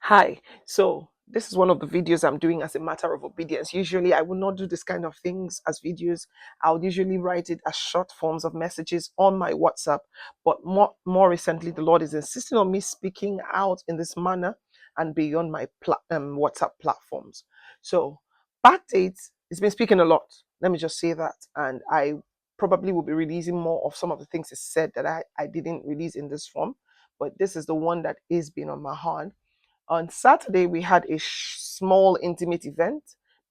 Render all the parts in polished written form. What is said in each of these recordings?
Hi. So this is one of the videos I'm doing as a matter of obedience. Usually I would not do this kind of things as videos. I would usually write it as short forms of messages on my WhatsApp. But more recently, the Lord is insisting on me speaking out in this manner and beyond my WhatsApp platforms. So backdates, it's been speaking a lot. Let me just say that. And I probably will be releasing more of some of the things he said that I didn't release in this form. But this is the one that is being on my heart. On Saturday, we had a small intimate event,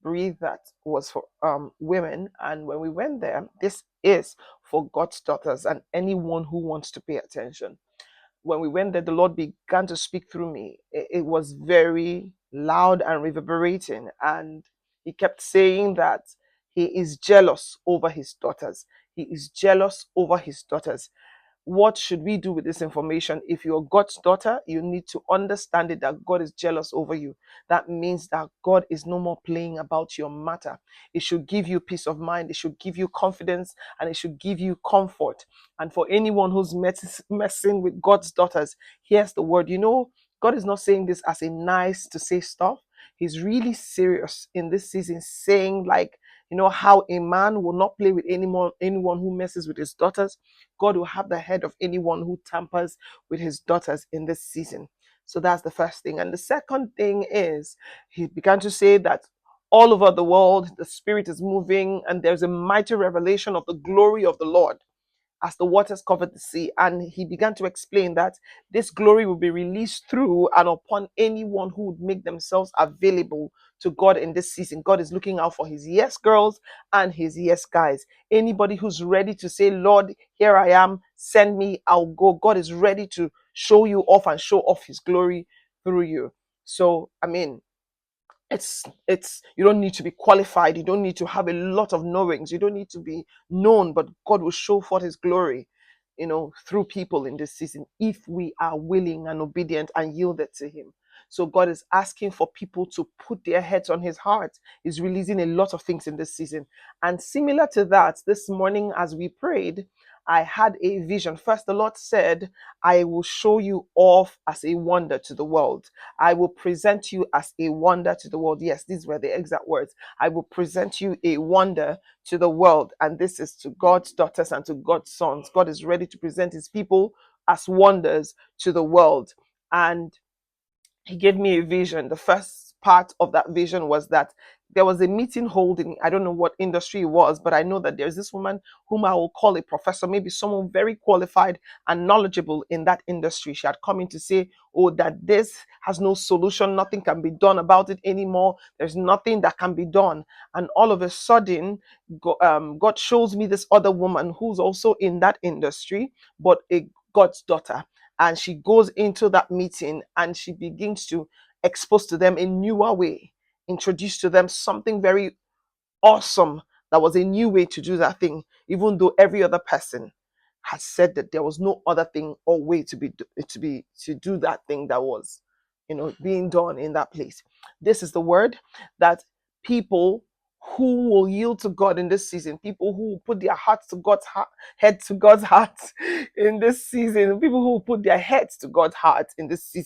Breathe, that was for women. And when we went there, this is for God's daughters and anyone who wants to pay attention. When we went there, the Lord began to speak through me. It was very loud and reverberating. And He kept saying that He is jealous over His daughters. He is jealous over His daughters. What should we do with this information? If you're God's daughter, you need to understand it that God is jealous over you. That means that God is no more playing about your matter. It should give you peace of mind, it should give you confidence, and it should give you comfort. And for anyone who's messing with God's daughters, here's the word. God is not saying this as a nice to say stuff. He's really serious in this season, saying, like, how a man will not play with anyone who messes with his daughters. God will have the head of anyone who tampers with his daughters in this season. So that's the first thing. And the second thing is, he began to say that all over the world, the Spirit is moving and there's a mighty revelation of the glory of the Lord as the waters covered the sea. And he began to explain that this glory will be released through and upon anyone who would make themselves available to God in this season. God is looking out for his yes girls and his yes guys. Anybody who's ready to say, Lord, here I am, send me, I'll go. God is ready to show you off and show off his glory through you. So, it's you don't need to be qualified, you don't need to have a lot of knowings, you don't need to be known, but God will show forth his glory through people in this season if we are willing and obedient and yielded to him. So God is asking for people to put their heads on his heart. He's releasing a lot of things in this season. And similar to that, this morning as we prayed, I had a vision. First, the Lord said, I will show you off as a wonder to the world. I will present you as a wonder to the world. Yes, these were the exact words. I will present you a wonder to the world. And this is to God's daughters and to God's sons. God is ready to present his people as wonders to the world. And he gave me a vision. The first part of that vision was that there was a meeting holding, I don't know what industry it was, but I know that there's this woman whom I will call a professor, maybe someone very qualified and knowledgeable in that industry. She had come in to say, oh, that this has no solution, nothing can be done about it anymore, there's nothing that can be done. And all of a sudden, God shows me this other woman who's also in that industry, but a God's daughter. And she goes into that meeting and she begins to expose to them a newer way, introduce to them something very awesome, that was a new way to do that thing, even though every other person has said that there was no other thing or way to do that thing that was being done in that place. This is the word that people who will yield to God in this season, people who will put their hearts to God's heart, head to God's heart in this season, people who will put their heads to God's heart in this season